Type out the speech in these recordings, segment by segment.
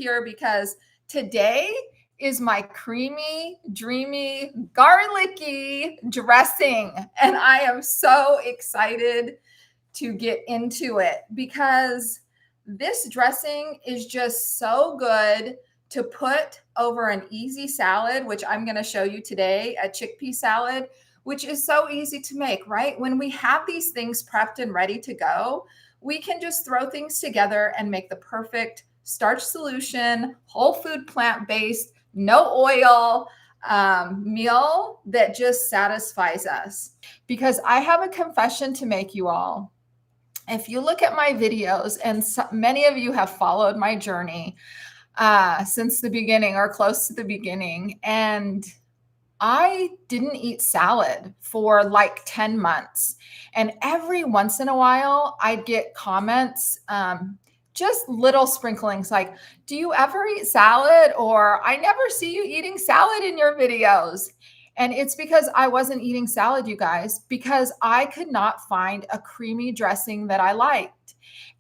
here because today is my creamy, dreamy, garlicky dressing. And I am so excited to get into it because this dressing is just so good to put over an easy salad, which I'm going to show you today, a chickpea salad, which is so easy to make, right? When we have these things prepped and ready to go, we can just throw things together and make the perfect starch solution, whole food, plant-based, no oil meal that just satisfies us. Because I have a confession to make, you all. If you look at my videos, and many of you have followed my journey since the beginning or close to the beginning, and I didn't eat salad for like 10 months. And every once in a while, I'd get comments, just little sprinklings like, do you ever eat salad? Or I never see you eating salad in your videos. And it's because I wasn't eating salad, you guys, because I could not find a creamy dressing that I liked.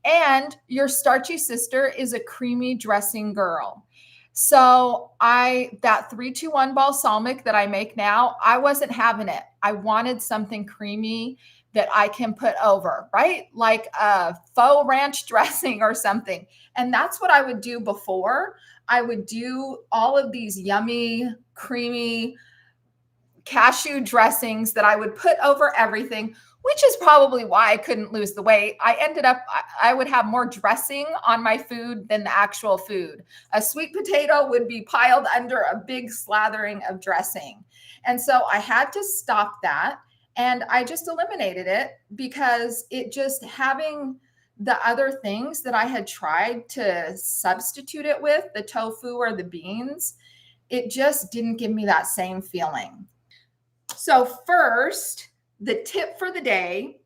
And your starchy sister is a creamy dressing girl. So that 3-2-1 balsamic that I make now, I wasn't having it. I wanted something creamy that I can put over, right? Like a faux ranch dressing or something. And that's what I would do before. I would do all of these yummy, creamy cashew dressings that I would put over everything, which is probably why I couldn't lose the weight. I would have more dressing on my food than the actual food. A sweet potato would be piled under a big slathering of dressing. And so I had to stop that. And I just eliminated it because it just having the other things that I had tried to substitute it with, the tofu or the beans, it just didn't give me that same feeling. So first, the tip for the day,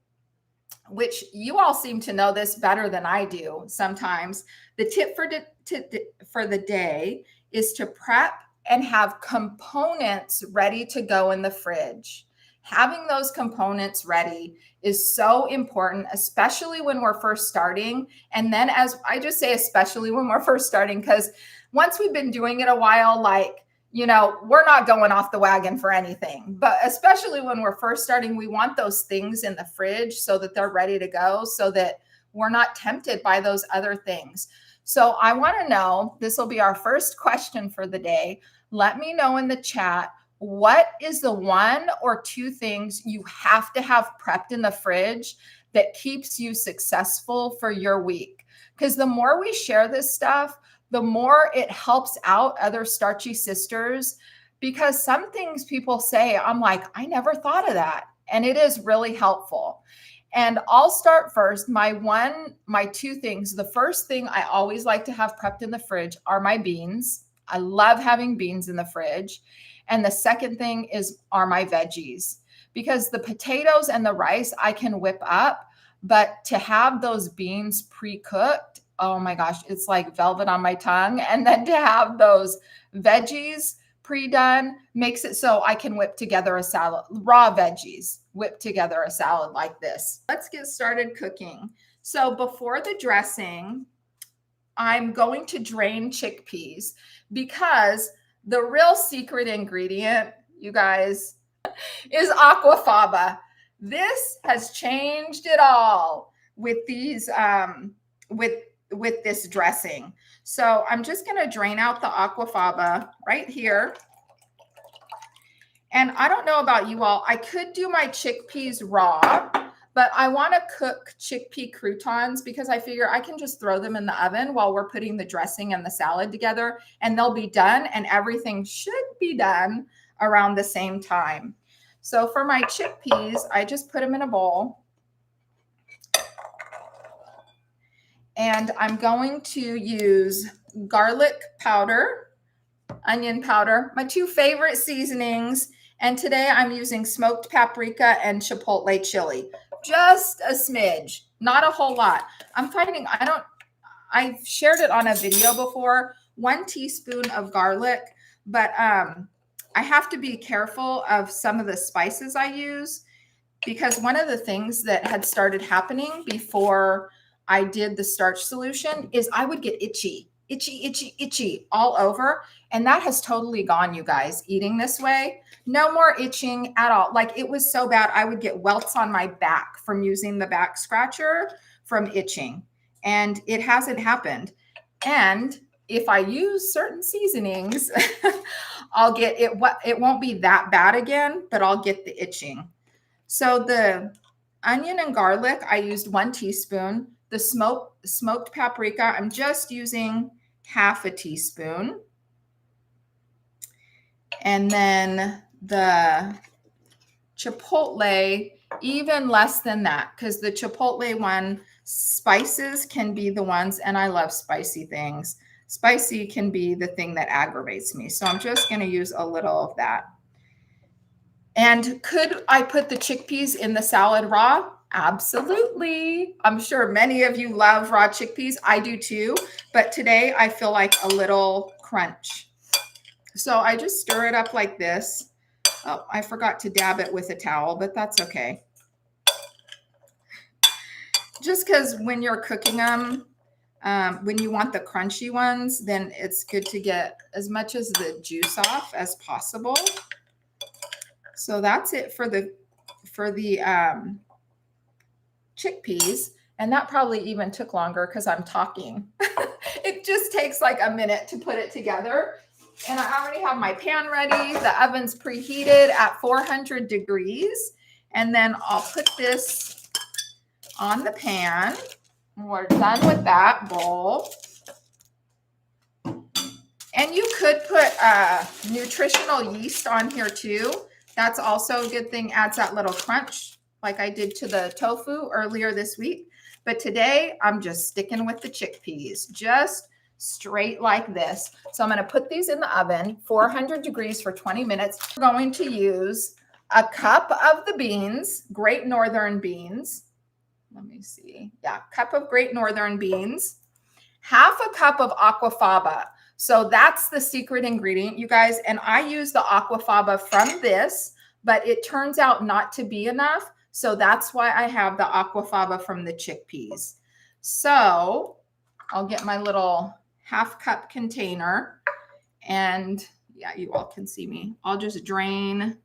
which you all seem to know this better than I do sometimes, the tip for the day is to prep and have components ready to go in the fridge. Having those components ready is so important, especially when we're first starting. And then, as I just say, especially when we're first starting, because once we've been doing it a while, we're not going off the wagon for anything. But especially when we're first starting, we want those things in the fridge so that they're ready to go, so that we're not tempted by those other things. So I want to know, this will be our first question for the day. Let me know in the chat, what is the 1 or 2 things you have to have prepped in the fridge that keeps you successful for your week? Because the more we share this stuff, the more it helps out other starchy sisters, because some things people say, I'm like, I never thought of that. And it is really helpful. And I'll start first. My 2 things. The first thing I always like to have prepped in the fridge are my beans. I love having beans in the fridge. And the second thing are my veggies, because the potatoes and the rice I can whip up, but to have those beans pre-cooked, oh my gosh, it's like velvet on my tongue. And then to have those veggies pre-done makes it so I can whip together a salad, raw veggies, whip together a salad like this. Let's get started cooking. So before the dressing, I'm going to drain chickpeas, because the real secret ingredient, you guys, is aquafaba. This has changed it all with these, with this dressing. So I'm just going to drain out the aquafaba right here. And I don't know about you all, I could do my chickpeas raw, but I want to cook chickpea croutons because I figure I can just throw them in the oven while we're putting the dressing and the salad together, and they'll be done, and everything should be done around the same time. So for my chickpeas, I just put them in a bowl. And I'm going to use garlic powder, onion powder, my 2 favorite seasonings. And today I'm using smoked paprika and chipotle chili. Just a smidge, not a whole lot. I'm finding, I've shared it on a video before, 1 teaspoon of garlic, but I have to be careful of some of the spices I use, because one of the things that had started happening before I did the starch solution is I would get itchy itchy, itchy, itchy all over. And that has totally gone, you guys, eating this way. No more itching at all. Like it was so bad. I would get welts on my back from using the back scratcher from itching. And it hasn't happened. And if I use certain seasonings, I'll get it. It won't be that bad again, but I'll get the itching. So the onion and garlic, I used 1 teaspoon. The smoked paprika, I'm just using half a teaspoon. And then the chipotle, even less than that, because the chipotle one, spices can be the ones, and I love spicy things. Spicy can be the thing that aggravates me. So I'm just going to use a little of that. And could I put the chickpeas in the salad raw? Absolutely. I'm sure many of you love raw chickpeas. I do too. But today I feel like a little crunch. So I just stir it up like this. Oh, I forgot to dab it with a towel, but that's okay. Just because when you're cooking them, when you want the crunchy ones, then it's good to get as much as the juice off as possible. So that's it for the chickpeas. And that probably even took longer because I'm talking. It just takes like a minute to put it together. And I already have my pan ready. The oven's preheated at 400 degrees. And then I'll put this on the pan. We're done with that bowl. And you could put nutritional yeast on here too. That's also a good thing, adds that little crunch like I did to the tofu earlier this week. But today I'm just sticking with the chickpeas, just straight like this. So I'm going to put these in the oven, 400 degrees for 20 minutes. We're going to use a cup of the beans, Great Northern beans. Let me see. Yeah, cup of Great Northern beans, half a cup of aquafaba. So that's the secret ingredient, you guys. And I use the aquafaba from this, but it turns out not to be enough. So that's why I have the aquafaba from the chickpeas. So I'll get my little half cup container, and yeah, you all can see me. I'll just drain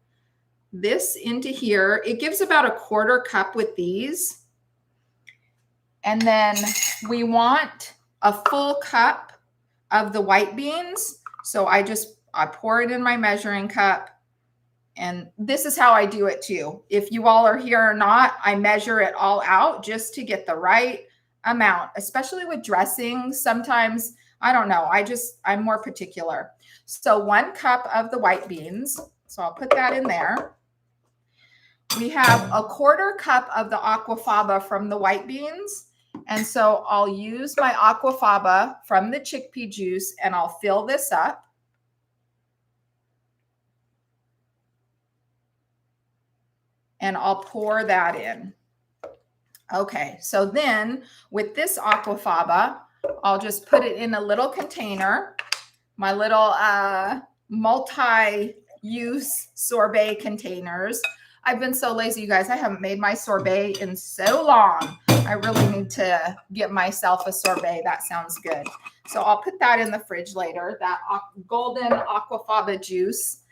this into here. It gives about a quarter cup with these. And then we want a full cup of the white beans. So I pour it in my measuring cup. And this is how I do it too. If you all are here or not, I measure it all out just to get the right amount, especially with dressing. Sometimes, I don't know, I'm more particular. So 1 cup of the white beans. So I'll put that in there. We have a quarter cup of the aquafaba from the white beans. And so I'll use my aquafaba from the chickpea juice and I'll fill this up. And I'll pour that in. Okay, so then with this aquafaba, I'll just put it in a little container, my little multi-use sorbet containers. I've been so lazy, you guys. I haven't made my sorbet in so long. I really need to get myself a sorbet. That sounds good. So I'll put that in the fridge later, that golden aquafaba juice.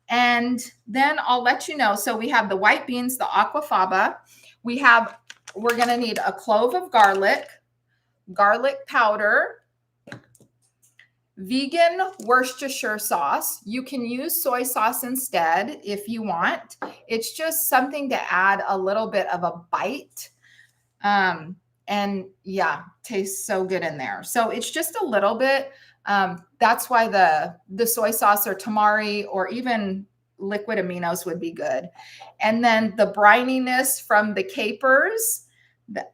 And then I'll let you know. So we have the white beans, the aquafaba. We're going to need a clove of garlic, garlic powder, vegan Worcestershire sauce. You can use soy sauce instead if you want. It's just something to add a little bit of a bite. And yeah, tastes so good in there. So it's just a little bit. That's why the soy sauce or tamari or even liquid aminos would be good. And then the brininess from the capers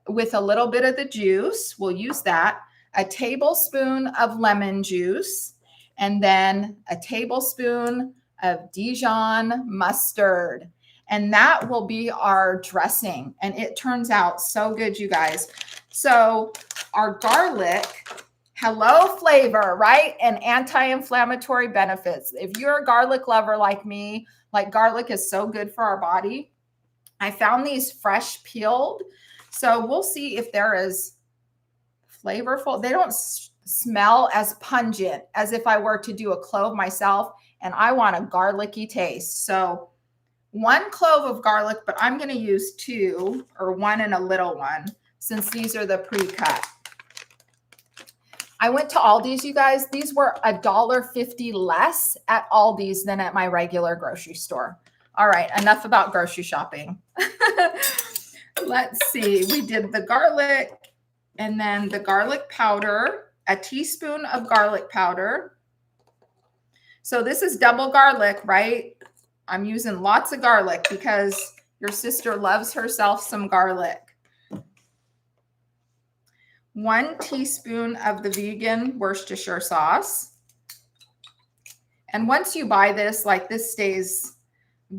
with a little bit of the juice, we'll use that. A tablespoon of lemon juice, and then a tablespoon of Dijon mustard. And that will be our dressing. And it turns out so good, you guys. So our garlic, hello flavor, right? And anti-inflammatory benefits. If you're a garlic lover like me, like garlic is so good for our body. I found these fresh peeled. So we'll see if they're as flavorful. They don't smell as pungent as if I were to do a clove myself, and I want a garlicky taste. So 1 clove of garlic, but I'm going to use 2, or 1 and a little one, since these are the pre-cut. I went to Aldi's, you guys. These were $1.50 less at Aldi's than at my regular grocery store. All right, enough about grocery shopping. Let's see. We did the garlic, and then the garlic powder, a teaspoon of garlic powder. So this is double garlic, right? I'm using lots of garlic because your sister loves herself some garlic. 1 teaspoon of the vegan Worcestershire sauce. And once you buy this, like, this stays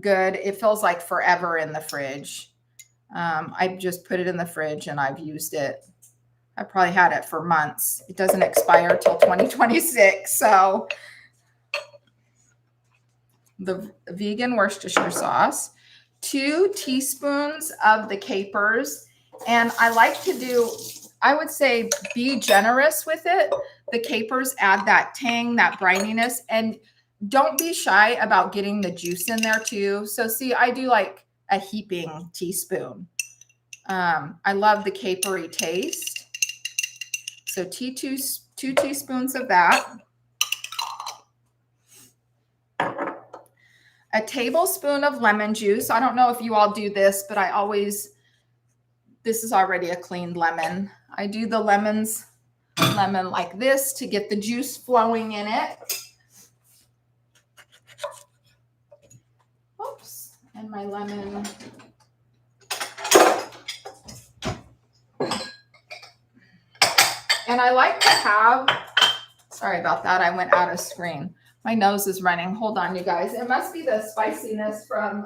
good. It feels like forever in the fridge. I just put it in the fridge and I've used it. I probably had it for months. It doesn't expire till 2026. So the vegan Worcestershire sauce, 2 teaspoons of the capers. And I like to do, I would say, be generous with it. The capers add that tang, that brininess, and don't be shy about getting the juice in there too. So see, I do like a heaping teaspoon. I love the capery taste. So 2 teaspoons of that. A tablespoon of lemon juice. I don't know if you all do this, but this is already a cleaned lemon. I do the lemon like this to get the juice flowing in it. Oops, and my lemon. And I like to have, sorry about that, I went out of screen. My nose is running. Hold on, you guys. It must be the spiciness from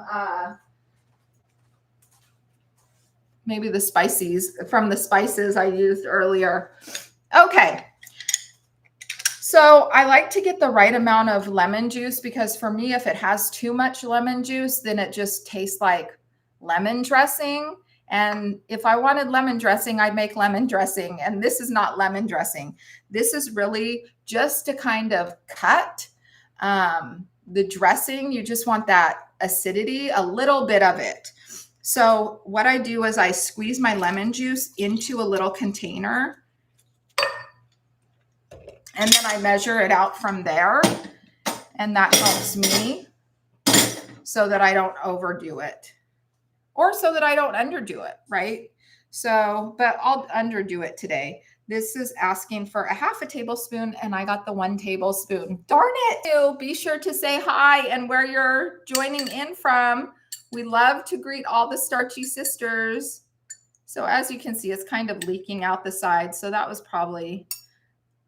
maybe the spices I used earlier. Okay. So I like to get the right amount of lemon juice, because for me, if it has too much lemon juice, then it just tastes like lemon dressing. And if I wanted lemon dressing, I'd make lemon dressing. And this is not lemon dressing. This is really just to kind of cut the dressing. You just want that acidity, a little bit of it. So what I do is I squeeze my lemon juice into a little container, and then I measure it out from there. And that helps me so that I don't overdo it, or so that I don't underdo it, right? So, but I'll underdo it today. This is asking for a half a tablespoon, and I got the 1 tablespoon. Darn it. So be sure to say hi and where you're joining in from. We love to greet all the starchy sisters. So as you can see, it's kind of leaking out the side. So that was probably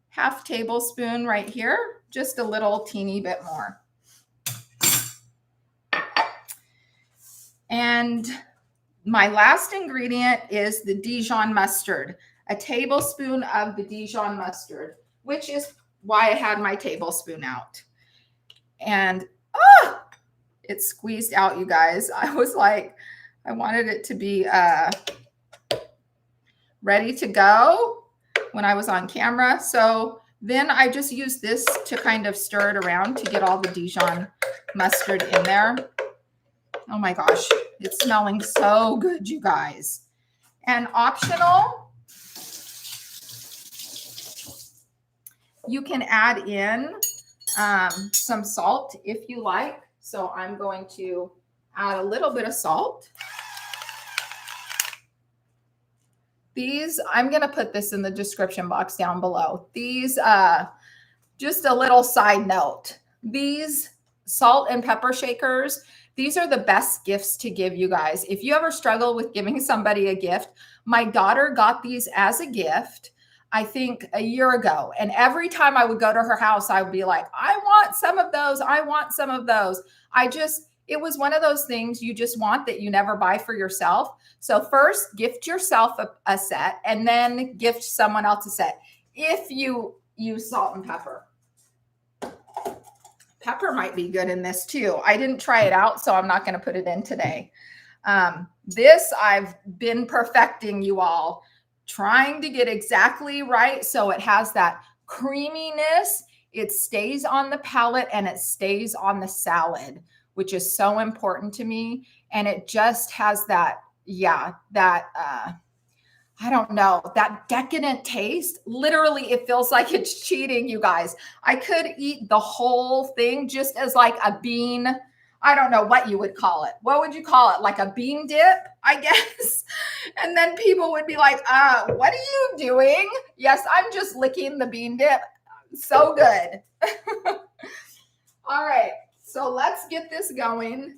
half tablespoon right here, just a little teeny bit more. And my last ingredient is the Dijon mustard, a tablespoon of the Dijon mustard, which is why I had my tablespoon out. And it squeezed out, you guys. I was like, I wanted it to be ready to go when I was on camera. So then I just use this to kind of stir it around to get all the Dijon mustard in there. Oh my gosh, it's smelling so good, you guys. And optional, you can add in some salt if you like. So I'm going to add a little bit of salt. These, I'm going to put this in the description box down below. These, just a little side note, these salt and pepper shakers, these are the best gifts to give, you guys. If you ever struggle with giving somebody a gift, my daughter got these as a gift, I think a year ago. And every time I would go to her house, I would be like, I want some of those. I want some of those. It was one of those things you just want that you never buy for yourself. So first gift yourself a set, and then gift someone else a set. If you use salt and pepper. Pepper might be good in this too. I didn't try it out, so I'm not going to put it in today. This I've been perfecting, you all, trying to get exactly right so it has that creaminess. It stays on the palate and it stays on the salad, which is so important to me. And it just has that, yeah, that, I don't know, that decadent taste. Literally, it feels like it's cheating, you guys. I could eat the whole thing just as like a bean. I don't know what you would call it. What would you call it? Like a bean dip, I guess. And then people would be like, what are you doing? Yes, I'm just licking the bean dip. So good. All right, so let's get this going.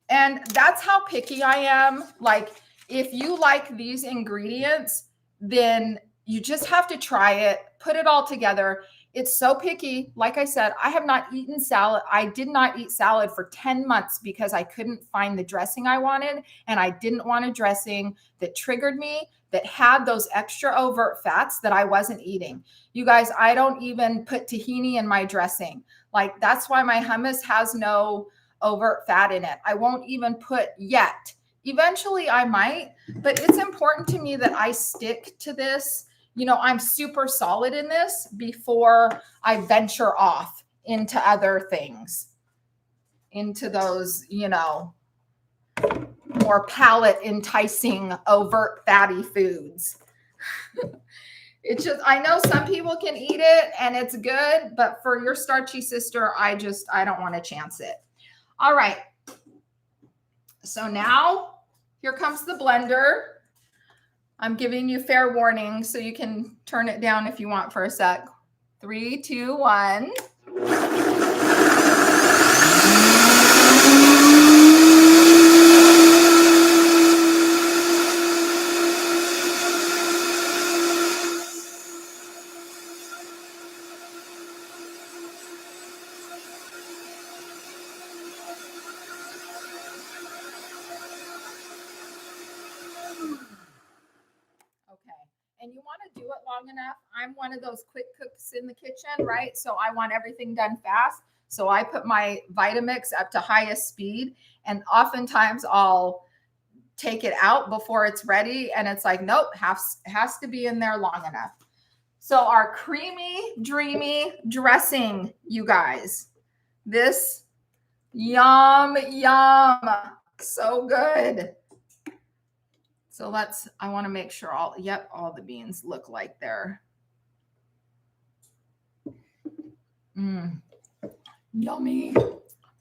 And that's how picky I am. Like, if you like these ingredients, then you just have to try it, put it all together. It's so picky. Like I said, I have not eaten salad. I did not eat salad for 10 months because I couldn't find the dressing I wanted. And I didn't want a dressing that triggered me, that had those extra overt fats that I wasn't eating. You guys, I don't even put tahini in my dressing. Like, that's why my hummus has no overt fat in it. I won't even put yet. Eventually I might, but it's important to me that I stick to this. You know, I'm super solid in this before I venture off into other things, into those, you know, more palate enticing, overt fatty foods. It's just, I know some people can eat it and it's good, but for your starchy sister, I don't want to chance it. All right. So now here comes the blender. I'm giving you fair warning, so you can turn it down if you want for a sec. 3, 2, 1. And you want to do it long enough. I'm one of those quick cooks in the kitchen, right? So I want everything done fast. So I put my Vitamix up to highest speed, and oftentimes I'll take it out before it's ready. And it's like, nope, has to be in there long enough. So our creamy, dreamy dressing, you guys, this yum, so good. So I want to make sure all the beans look like they're yummy.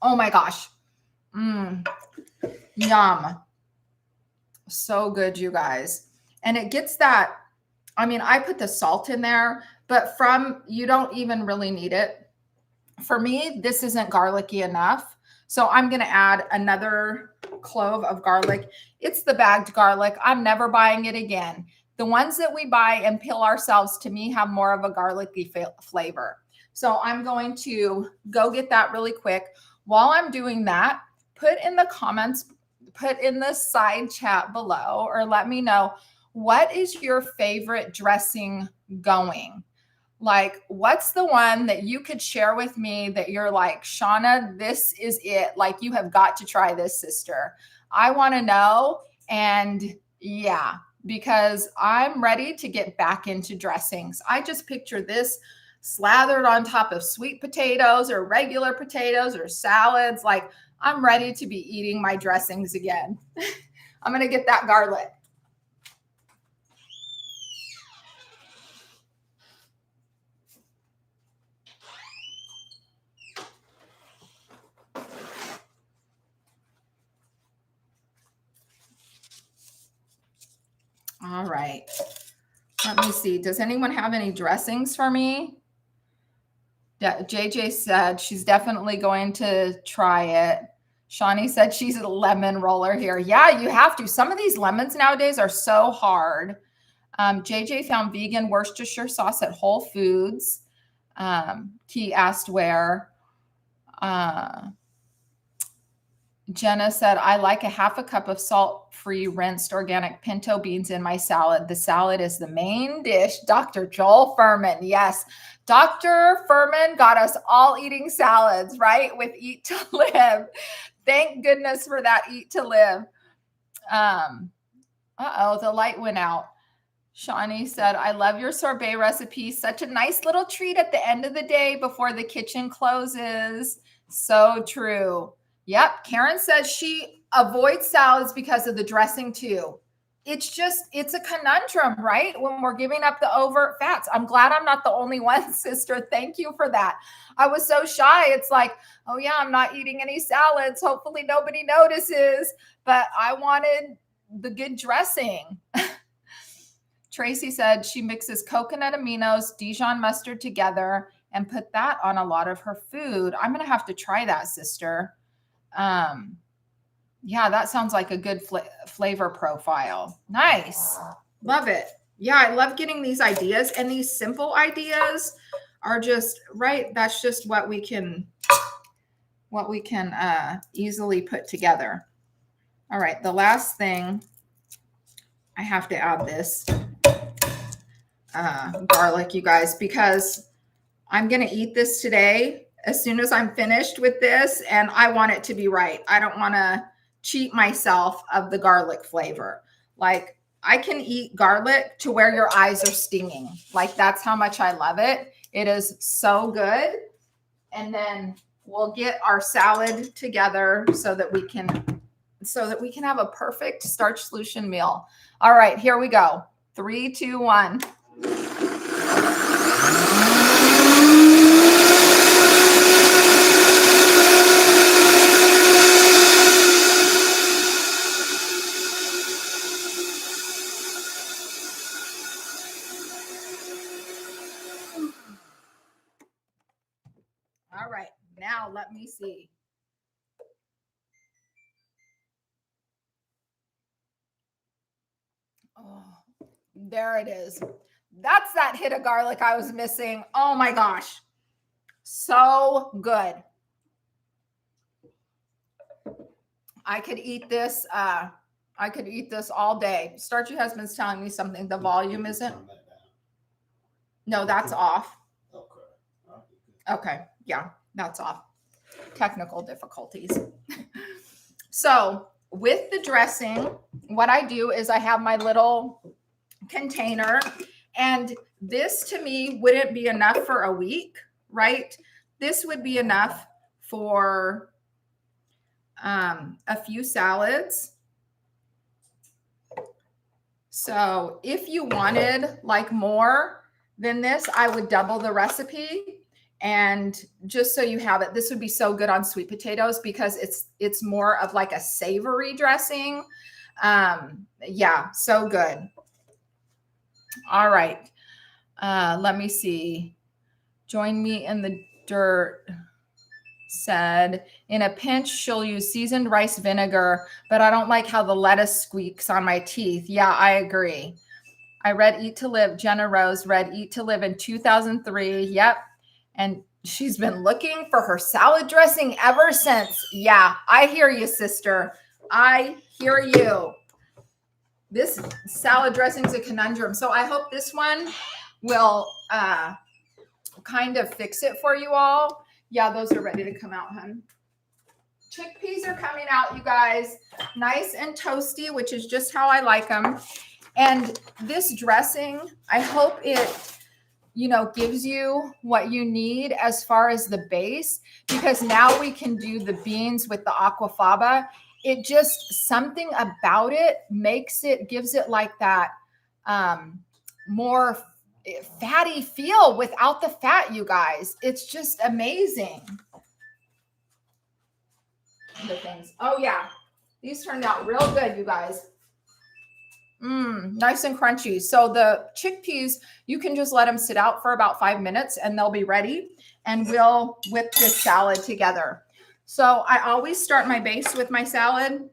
Oh my gosh. Yum. So good, you guys. And it gets that, I mean, I put the salt in there, but you don't even really need it. For me, this isn't garlicky enough. So I'm going to add another clove of garlic. It's the bagged garlic. I'm never buying it again. The ones that we buy and peel ourselves, to me, have more of a garlicky flavor. So I'm going to go get that really quick. While I'm doing that, put in the comments, put in the side chat below, or let me know, what is your favorite dressing going? Like, what's the one that you could share with me that you're like, Shauna, this is it. Like, you have got to try this, sister. I want to know. And yeah, because I'm ready to get back into dressings. I just picture this slathered on top of sweet potatoes or regular potatoes or salads. Like, I'm ready to be eating my dressings again. I'm going to get that garlic. All right. Let me see. Does anyone have any dressings for me? Yeah, JJ said she's definitely going to try it. Shawnee said she's a lemon roller here. Yeah, you have to. Some of these lemons nowadays are so hard. JJ found vegan Worcestershire sauce at Whole Foods. He asked where. Jenna said, I like a half a cup of salt-free rinsed organic pinto beans in my salad. The salad is the main dish. Dr. Joel Furman. Yes. Dr. Furman got us all eating salads, right? With Eat to Live. Thank goodness for that Eat to Live. The light went out. Shawnee said, I love your sorbet recipe. Such a nice little treat at the end of the day before the kitchen closes. So true. Yep. Karen says she avoids salads because of the dressing too. It's a conundrum, right? When we're giving up the overt fats. I'm glad I'm not the only one, sister. Thank you for that. I was so shy. It's like, oh yeah, I'm not eating any salads. Hopefully nobody notices, but I wanted the good dressing. Tracy said she mixes coconut aminos, Dijon mustard together and put that on a lot of her food. I'm going to have to try that, sister. Yeah, that sounds like a good flavor profile. Nice. Love it. Yeah, I love getting these ideas, and these simple ideas are just right. That's just what we can easily put together. All right. The last thing, I have to add this garlic, you guys, because I'm going to eat this today as soon as I'm finished with this, and I want it to be right. I don't want to cheat myself of the garlic flavor. Like, I can eat garlic to where your eyes are stinging. Like, that's how much I love it. It is so good. And then we'll get our salad together so that we can have a perfect starch solution meal. All right, here we go. 3, 2, 1. All right, now let me see. Oh, there it is. That's that hit of garlic I was missing. Oh my gosh. So good. I could eat this. I could eat this all day. Starchy husband's telling me something. The volume isn't. No, that's off. Okay. Yeah, that's off. Technical difficulties. So with the dressing, what I do is I have my little container, and this to me wouldn't be enough for a week, right? This would be enough for a few salads. So if you wanted like more than this, I would double the recipe. And just so you have it, this would be so good on sweet potatoes because it's more of like a savory dressing. Yeah, so good. All right. Let me see. Join me in the dirt said, in a pinch, she'll use seasoned rice vinegar, but I don't like how the lettuce squeaks on my teeth. Yeah, I agree. I read Eat to Live. Jenna Rose read Eat to Live in 2003. Yep. And she's been looking for her salad dressing ever since. Yeah, I hear you, sister. I hear you. This salad dressing is a conundrum. So I hope this one will kind of fix it for you all. Yeah, those are ready to come out, hun. Chickpeas are coming out, you guys. Nice and toasty, which is just how I like them. And this dressing, I hope it, gives you what you need as far as the base, because now we can do the beans with the aquafaba. It just, something about it gives it like that more fatty feel without the fat, you guys. It's just amazing. The things. Oh yeah, these turned out real good, you guys. Nice and crunchy. So the chickpeas, you can just let them sit out for about 5 minutes and they'll be ready, and we'll whip this salad together. So I always start my base with my salad.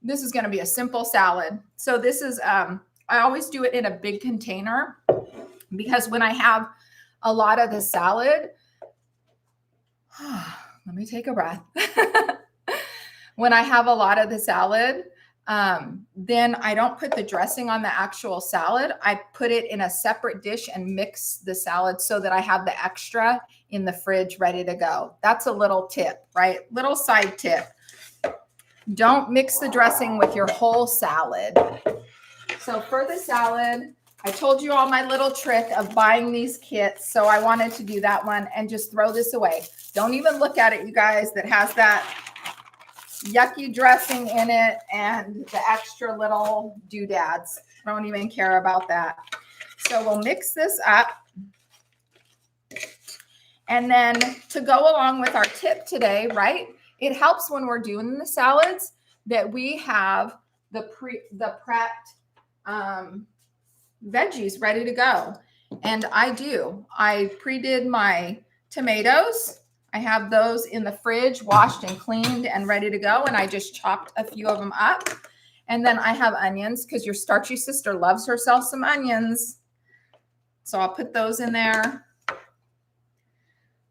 This is going to be a simple salad. So this is, I always do it in a big container, because when I have a lot of the salad, let me take a breath. When I have a lot of the salad, then I don't put the dressing on the actual salad. I put it in a separate dish and mix the salad so that I have the extra in the fridge ready to go. That's a little tip, right? Little side tip. Don't mix the dressing with your whole salad. So for the salad, I told you all my little trick of buying these kits. So I wanted to do that one and just throw this away. Don't even look at it, you guys, that has that yucky dressing in it and the extra little doodads. Don't even care about that. So we'll mix this up. And then to go along with our tip today, right? It helps when we're doing the salads that we have the prepped veggies ready to go. And I pre-did my tomatoes. I have those in the fridge, washed and cleaned and ready to go. And I just chopped a few of them up. And then I have onions because your starchy sister loves herself some onions. So I'll put those in there.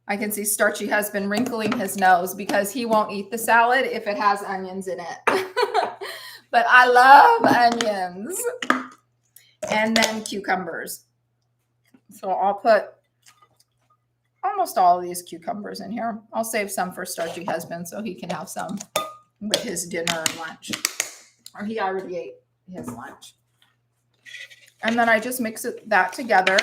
I can see starchy husband wrinkling his nose because he won't eat the salad if it has onions in it. But I love onions. And then cucumbers. So I'll put almost all of these cucumbers in here. I'll save some for starchy husband so he can have some with his dinner and lunch. Or he already ate his lunch. And then I just mix that together.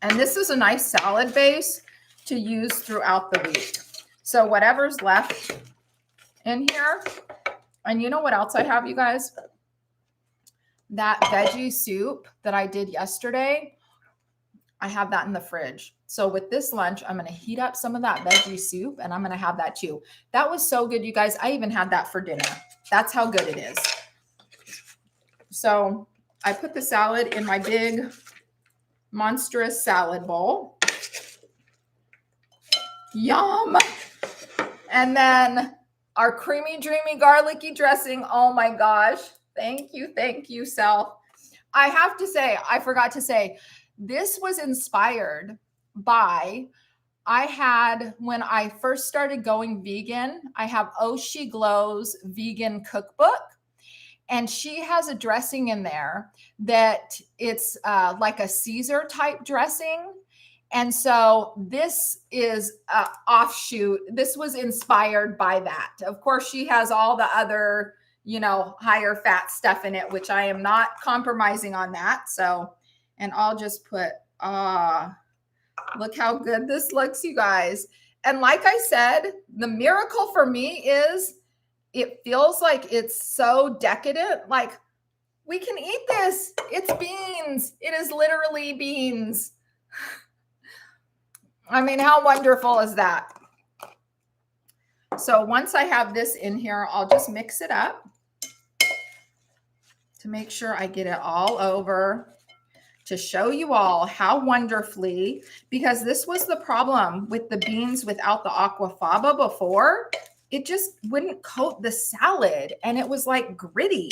And this is a nice salad base to use throughout the week. So whatever's left in here. And you know what else I have, you guys? That veggie soup that I did yesterday, I have that in the fridge. So with this lunch, I'm going to heat up some of that veggie soup and I'm going to have that too. That was so good, you guys. I even had that for dinner. That's how good it is. So I put the salad in my big, monstrous salad bowl. Yum. And then our creamy, dreamy, garlicky dressing. Oh my gosh. Thank you, self. I have to say, I forgot to say, this was inspired by, when I first started going vegan, I have She Glow's vegan cookbook. And she has a dressing in there that it's like a Caesar type dressing. And so this is an offshoot. This was inspired by that. Of course, she has all the other, higher fat stuff in it, which I am not compromising on that. So, and I'll just put, look how good this looks, you guys. And like I said, the miracle for me is it feels like it's so decadent. Like we can eat this. It's beans. It is literally beans. I mean, how wonderful is that? So once I have this in here, I'll just mix it up to make sure I get it all over to show you all how wonderfully, because this was the problem with the beans without the aquafaba before. It just wouldn't coat the salad and it was like gritty.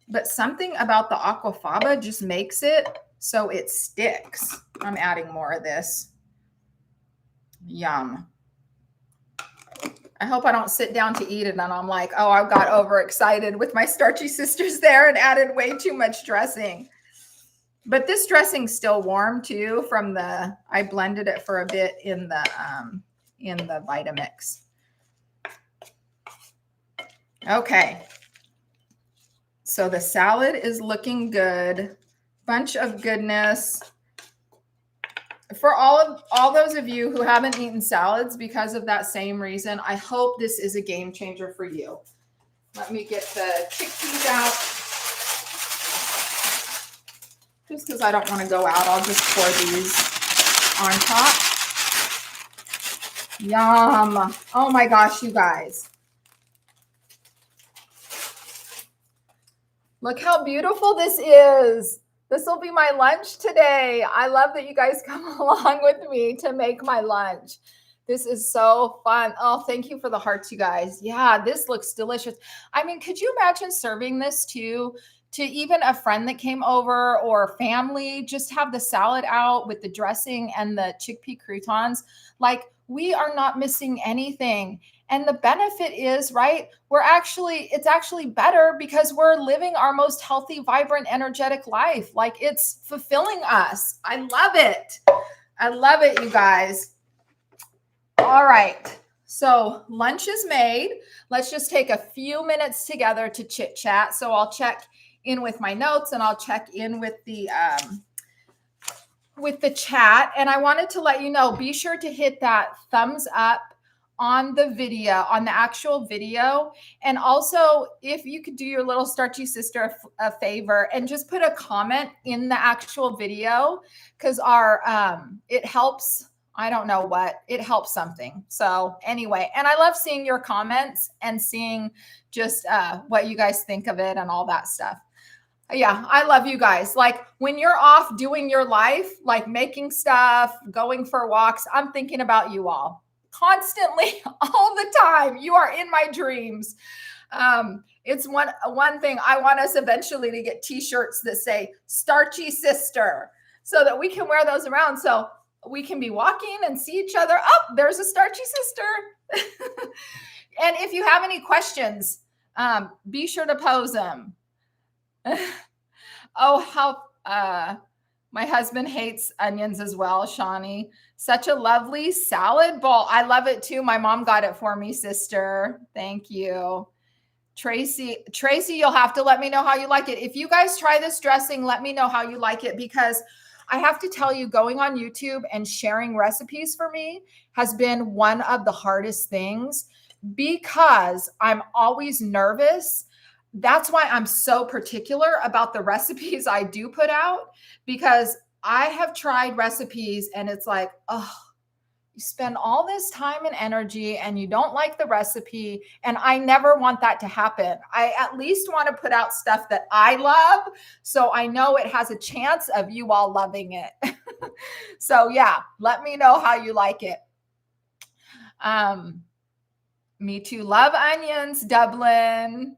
But something about the aquafaba just makes it so it sticks. I'm adding more of this. Yum. I hope I don't sit down to eat it and I'm like, oh, I got overexcited with my starchy sisters there and added way too much dressing. But this dressing's still warm too from I blended it for a bit in the Vitamix. Okay. So the salad is looking good. Bunch of goodness. For all those of you who haven't eaten salads because of that same reason, I hope this is a game changer for you. Let me get the chickpeas out. Just because I don't want to go out, I'll just pour these on top. Yum. Oh my gosh, you guys. Look how beautiful this is. This will be my lunch today. I love that you guys come along with me to make my lunch. This is so fun. Oh, thank you for the hearts, you guys. Yeah, this looks delicious. I mean, could you imagine serving this to even a friend that came over or family? Just have the salad out with the dressing and the chickpea croutons. Like, we are not missing anything. And the benefit is, right, it's actually better because we're living our most healthy, vibrant, energetic life. Like, it's fulfilling us. I love it. I love it, you guys. All right. So lunch is made. Let's just take a few minutes together to chit chat. So I'll check in with my notes and I'll check in with the chat. And I wanted to let you know, be sure to hit that thumbs up on the video, on the actual video. And also, if you could do your little starchy sister a favor and just put a comment in the actual video, because it helps. I don't know what, it helps something. So anyway, and I love seeing your comments and seeing just what you guys think of it and all that stuff. Yeah, I love you guys. Like when you're off doing your life, like making stuff, going for walks, I'm thinking about you all constantly, all the time. You are in my dreams. It's one thing. I want us eventually to get t-shirts that say starchy sister so that we can wear those around. So we can be walking and see each other. Oh, there's a starchy sister. And if you have any questions, be sure to pose them. Oh, how my husband hates onions as well, Shawnee. Such a lovely salad bowl. I love it too. My mom got it for me, sister. Thank you. Tracy, you'll have to let me know how you like it. If you guys try this dressing, let me know how you like it, because I have to tell you, going on YouTube and sharing recipes for me has been one of the hardest things, because I'm always nervous. That's why I'm so particular about the recipes I do put out, because I have tried recipes and it's like, oh, you spend all this time and energy and you don't like the recipe. And I never want that to happen. I at least want to put out stuff that I love, so I know it has a chance of you all loving it. So yeah, let me know how you like it. Me too. Love onions, Dublin.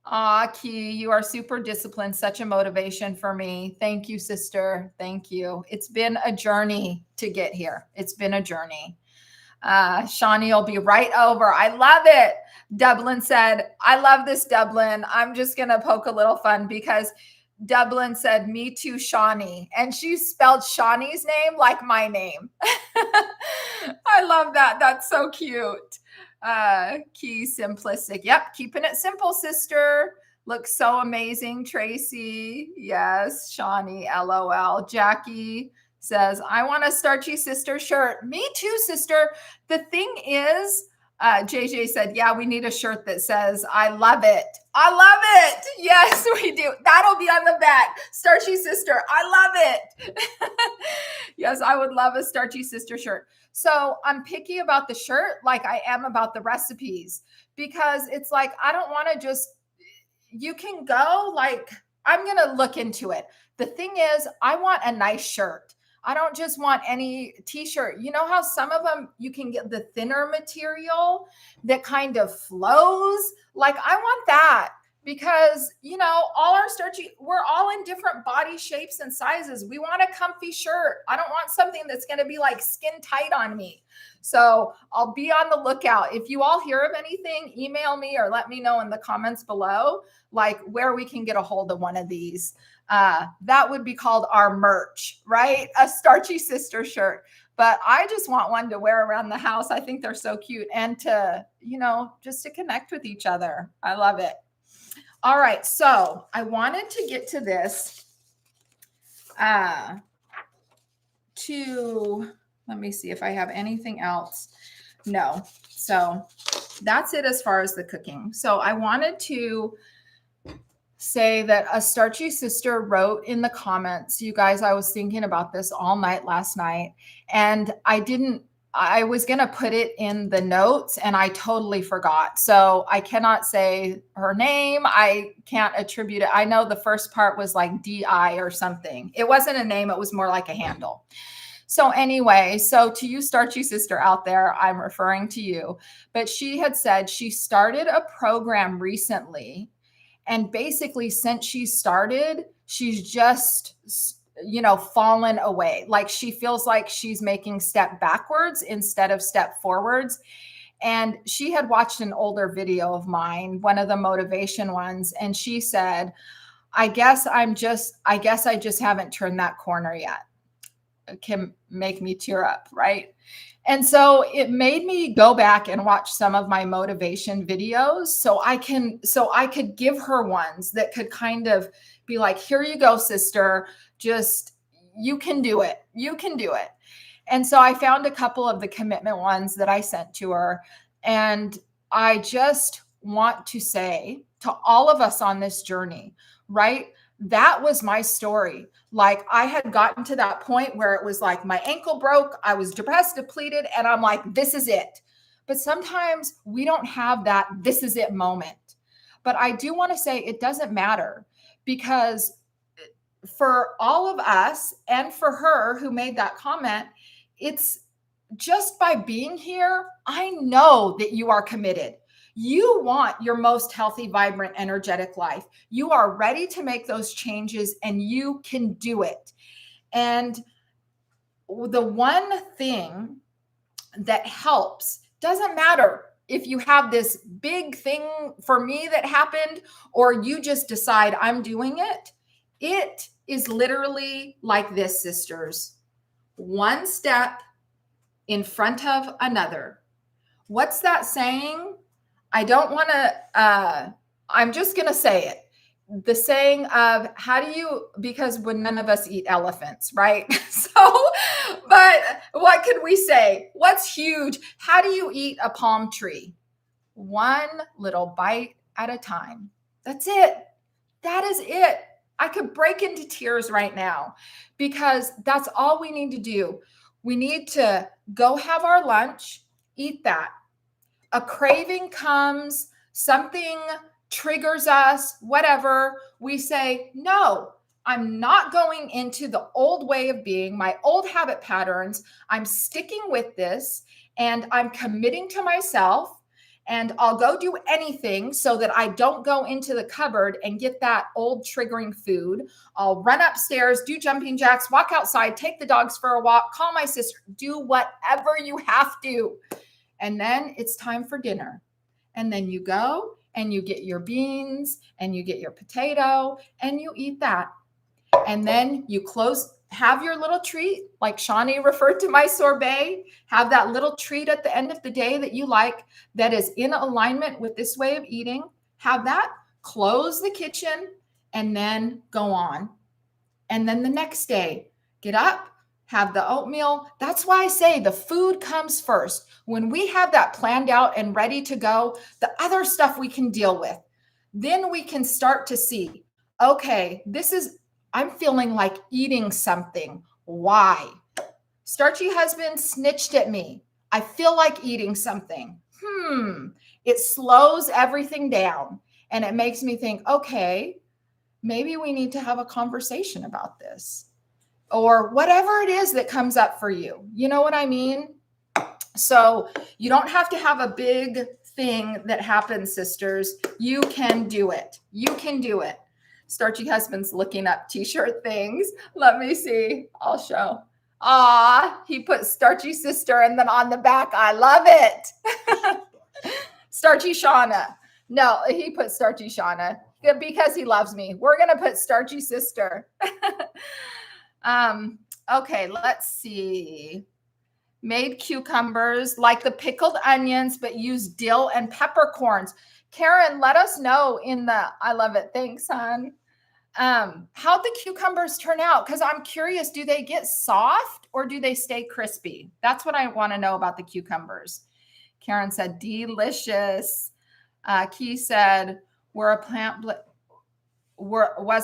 Aw, Key, you are super disciplined. Such a motivation for me. Thank you, sister. Thank you. It's been a journey to get here. It's been a journey. Shawnee will be right over. I love it. Dublin said, I love this, Dublin. I'm just going to poke a little fun, because Dublin said, me too, Shawnee. And she spelled Shawnee's name like my name. I love that. That's so cute. Key simplistic. Yep. Keeping it simple, sister. Looks so amazing. Tracy. Yes. Shawnee. LOL. Jackie says, I want a starchy sister shirt. Me too, sister. The thing is, JJ said, yeah, we need a shirt that says, I love it. I love it. Yes, we do. That'll be on the back. Starchy sister. I love it. Yes, I would love a starchy sister shirt. So I'm picky about the shirt like I am about the recipes, because it's like, I don't want to just, you can go like, I'm going to look into it. The thing is, I want a nice shirt. I don't just want any t-shirt. You know how some of them, you can get the thinner material that kind of flows? Like, I want that, because, you know, all our starchy, we're all in different body shapes and sizes. We want a comfy shirt. I don't want something that's going to be like skin tight on me. So I'll be on the lookout. If you all hear of anything, email me or let me know in the comments below, like where we can get a hold of one of these. That would be called our merch, right? A starchy sister shirt. But I just want one to wear around the house. I think they're so cute, and to, you know, just to connect with each other. I love it. All right. So I wanted to get to this, let me see if I have anything else. No. So that's it as far as the cooking. So I wanted to say that a starchy sister wrote in the comments, you guys, I was thinking about this all night last night, and I was going to put it in the notes and I totally forgot. So I cannot say her name. I can't attribute it. I know the first part was like DI or something. It wasn't a name. It was more like a handle. So anyway, so to you starchy sister out there, I'm referring to you, but she had said she started a program recently. And basically, since she started, she's just, you know, fallen away. Like she feels like she's making step backwards instead of step forwards. And she had watched an older video of mine, one of the motivation ones. And she said, I guess I just haven't turned that corner yet. can make me tear up, right? And so it made me go back and watch some of my motivation videos so I could give her ones that could kind of be like, here you go, sister. Just you can do it. You can do it. And so I found a couple of the commitment ones that I sent to her. And I just want to say to all of us on this journey, right? That was my story. Like I had gotten to that point where it was like my ankle broke, I was depressed, depleted, and I'm like, this is it. But sometimes we don't have that this is it moment. But I do want to say it doesn't matter because for all of us and for her who made that comment, it's just by being here, I know that you are committed. You want your most healthy, vibrant, energetic life. You are ready to make those changes and you can do it. And the one thing that helps doesn't matter if you have this big thing for me that happened or you just decide I'm doing it. It is literally like this, sisters. One step in front of another. What's that saying? I don't want to, I'm just going to say it. The saying of how do you, because when none of us eat elephants, right? So, but what could we say? What's huge? How do you eat a palm tree? One little bite at a time. That's it. That is it. I could break into tears right now because that's all we need to do. We need to go have our lunch, eat that. A craving comes, something triggers us, whatever. We say, no, I'm not going into the old way of being, my old habit patterns. I'm sticking with this and I'm committing to myself. And I'll go do anything so that I don't go into the cupboard and get that old triggering food. I'll run upstairs, do jumping jacks, walk outside, take the dogs for a walk, call my sister, do whatever you have to. And then it's time for dinner. And then you go and you get your beans and you get your potato and you eat that. And then you have your little treat, like Shawnee referred to my sorbet, have that little treat at the end of the day that you like, that is in alignment with this way of eating. Have that, close the kitchen, and then go on. And then the next day, get up, have the oatmeal. That's why I say the food comes first. When we have that planned out and ready to go, the other stuff we can deal with. Then we can start to see, okay, I'm feeling like eating something. Why? Starchy husband snitched at me. I feel like eating something. It slows everything down and it makes me think, okay, maybe we need to have a conversation about this or whatever it is that comes up for you. You know what I mean? So you don't have to have a big thing that happens, sisters. You can do it. You can do it. Starchy husband's looking up t-shirt things. Let me see. I'll show. He put starchy sister and then on the back, I love it. Starchy Shauna. No, he put starchy Shauna because he loves me. We're going to put starchy sister. Okay, let's see. Made cucumbers like the pickled onions, but use dill and peppercorns. Karen, let us know I love it. Thanks, hon. How'd the cucumbers turn out? Because I'm curious, do they get soft or do they stay crispy? That's what I want to know about the cucumbers. Karen said, delicious. Key said, was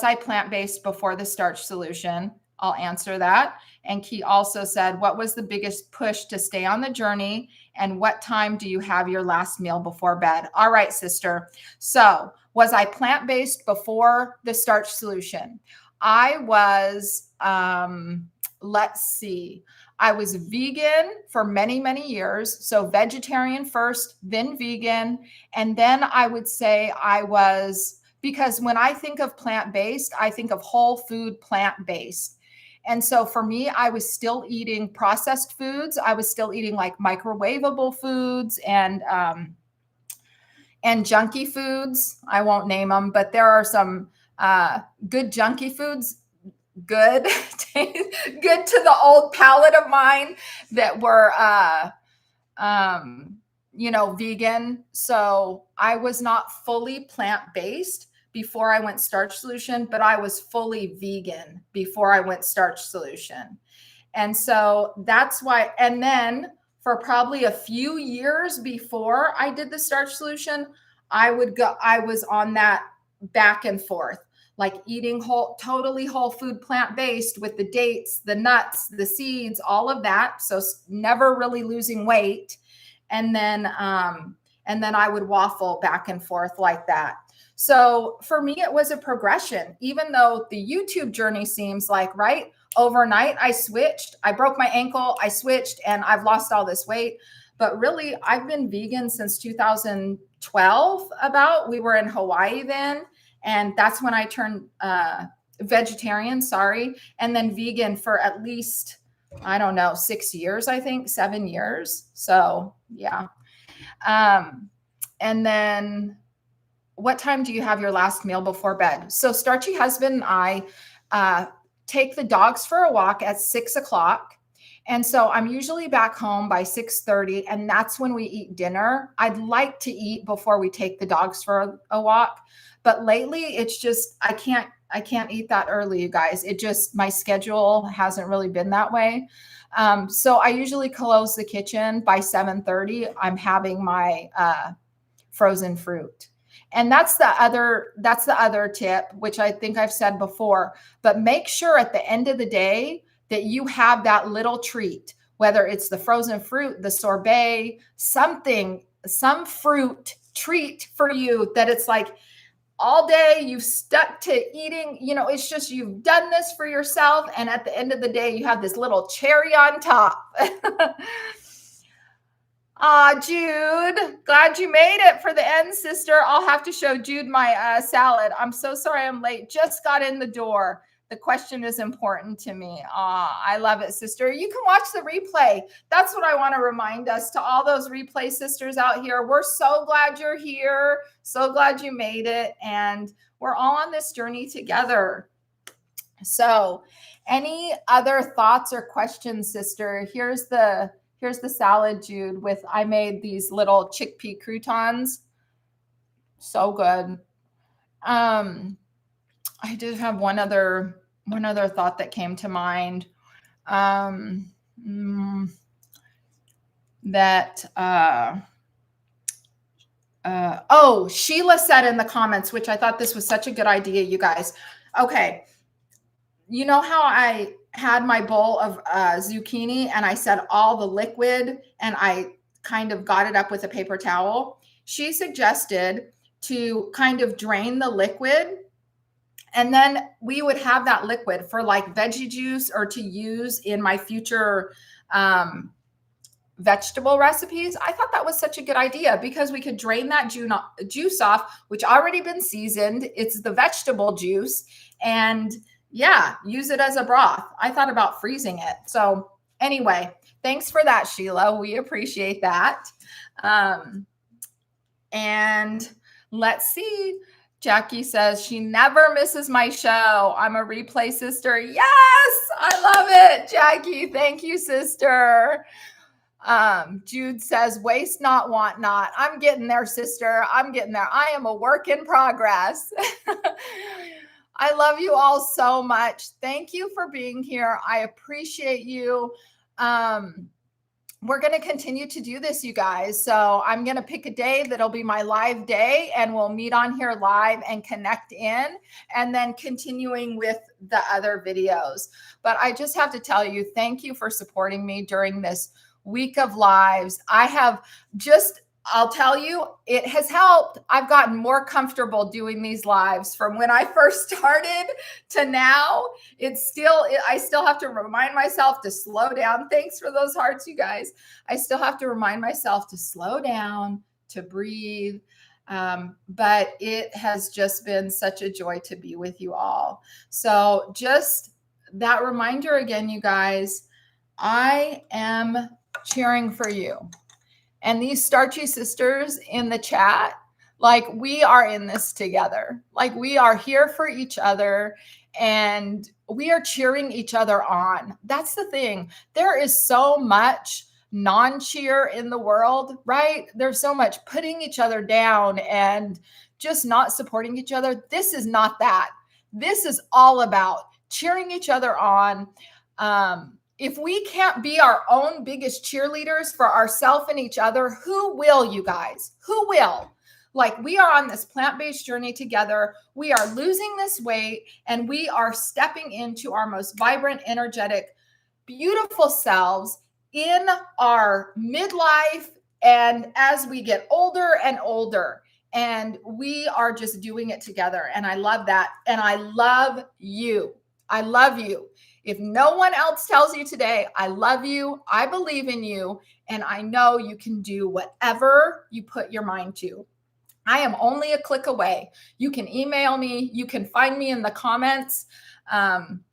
I plant-based before the starch solution? I'll answer that. And Key also said, what was the biggest push to stay on the journey? And what time do you have your last meal before bed? All right, sister. So was I plant-based before the starch solution? I was, let's see. I was vegan for many, many years. So vegetarian first, then vegan. And then I would say because when I think of plant-based, I think of whole food plant-based. And so for me, I was still eating processed foods. I was still eating like microwavable foods and junky foods. I won't name them, but there are some good junky foods good, good to the old palate of mine that were, vegan. So I was not fully plant-based before I went starch solution, but I was fully vegan before I went starch solution. And so that's why, and then for probably a few years before I did the starch solution, I was on that back and forth, like eating totally whole food, plant-based with the dates, the nuts, the seeds, all of that. So never really losing weight. And then I would waffle back and forth like that. So for me, it was a progression, even though the YouTube journey seems like, right, overnight I switched, I broke my ankle, I switched, and I've lost all this weight. But really, I've been vegan since 2012 about. We were in Hawaii then, and that's when I turned vegetarian, and then vegan for at least, I don't know, 6 years, I think 7 years. So yeah. And then what time do you have your last meal before bed? So Starchy Husband and I take the dogs for a walk at 6 o'clock. And so I'm usually back home by 6:30, and that's when we eat dinner. I'd like to eat before we take the dogs for a walk, but lately it's just, I can't eat that early, you guys. It just, my schedule hasn't really been that way. So I usually close the kitchen by 7:30. I'm having my frozen fruit. And that's the other tip, which I think I've said before, but make sure at the end of the day that you have that little treat, whether it's the frozen fruit, the sorbet, something, some fruit treat for you that it's like all day you've stuck to eating, it's just, you've done this for yourself. And at the end of the day, you have this little cherry on top. Jude, glad you made it for the end, sister. I'll have to show Jude my salad. I'm so sorry I'm late. Just got in the door. The question is important to me. I love it, sister. You can watch the replay. That's what I want to remind us, to all those replay sisters out here. We're so glad you're here. So glad you made it. And we're all on this journey together. So any other thoughts or questions, sister? Here's the salad, Jude, I made these little chickpea croutons. So good. I did have one other thought that came to mind. Sheila said in the comments, which I thought this was such a good idea, you guys. Okay. You know how I had my bowl of zucchini and I said all the liquid and I kind of got it up with a paper towel? She suggested to kind of drain the liquid, and then we would have that liquid for like veggie juice or to use in my future vegetable recipes. I thought that was such a good idea because we could drain that juice off, which already been seasoned. It's the vegetable juice, and yeah, use it as a broth. I thought about freezing it. So anyway, thanks for that, Sheila. We appreciate that. And let's see. Jackie says she never misses my show. I'm a replay sister. Yes, I love it, Jackie. Thank you, sister. Jude says, waste not, want not. I'm getting there, sister. I'm getting there. I am a work in progress. I love you all so much. Thank you for being here. I appreciate you. We're going to continue to do this, you guys. So I'm going to pick a day that'll be my live day, and we'll meet on here live and connect in, and then continuing with the other videos. But I just have to tell you, thank you for supporting me during this week of lives. I'll tell you, it has helped. I've gotten more comfortable doing these lives from when I first started to now. I still have to remind myself to slow down. Thanks for those hearts, you guys. I still have to remind myself to slow down, to breathe. But it has just been such a joy to be with you all. So just that reminder again, you guys, I am cheering for you. And these starchy sisters in the chat, Like we are in this together. Like we are here for each other and we are cheering each other on. That's the thing. There is so much non-cheer in the world, right? There's so much putting each other down and just not supporting each other. This is not that. This is all about cheering each other on. If we can't be our own biggest cheerleaders for ourselves and each other, who will, you guys? Who will? Like we are on this plant-based journey together. We are losing this weight and we are stepping into our most vibrant, energetic, beautiful selves in our midlife and as we get older and older. And we are just doing it together. And I love that. And I love you. I love you. If no one else tells you today, I love you, I believe in you, and I know you can do whatever you put your mind to. I am only a click away. You can email me. You can find me in the comments.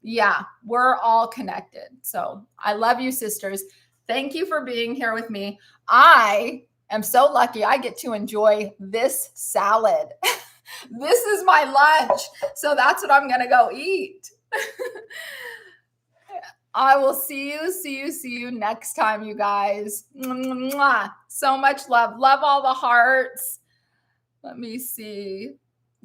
Yeah, we're all connected. So I love you, sisters. Thank you for being here with me. I am so lucky I get to enjoy this salad. This is my lunch. So that's what I'm going to go eat. I will see you next time, you guys. Mwah. So much love. Love all the hearts. Let me see.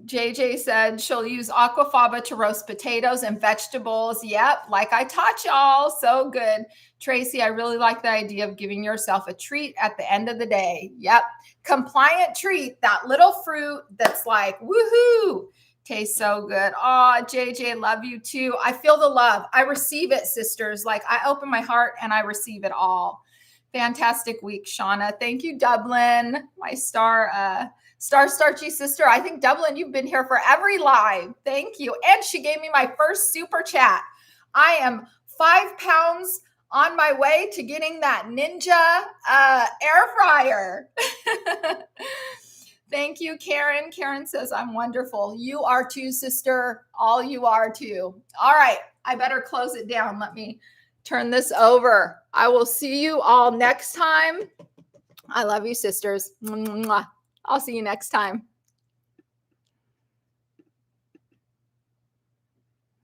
JJ said she'll use aquafaba to roast potatoes and vegetables. Yep, like I taught y'all. So good. Tracy, I really like the idea of giving yourself a treat at the end of the day. Yep. Compliant treat, that little fruit that's like, woohoo. Tastes so good. Oh, JJ, love you too. I feel the love. I receive it, sisters. Like I open my heart and I receive it all. Fantastic week, Shauna. Thank you, Dublin, my starchy sister. I think, Dublin, you've been here for every live. Thank you. And she gave me my first super chat. I am 5 pounds on my way to getting that Ninja air fryer. Thank you, Karen. Karen says, I'm wonderful. You are too, sister. All you are too. All right. I better close it down. Let me turn this over. I will see you all next time. I love you, sisters. Mwah. I'll see you next time.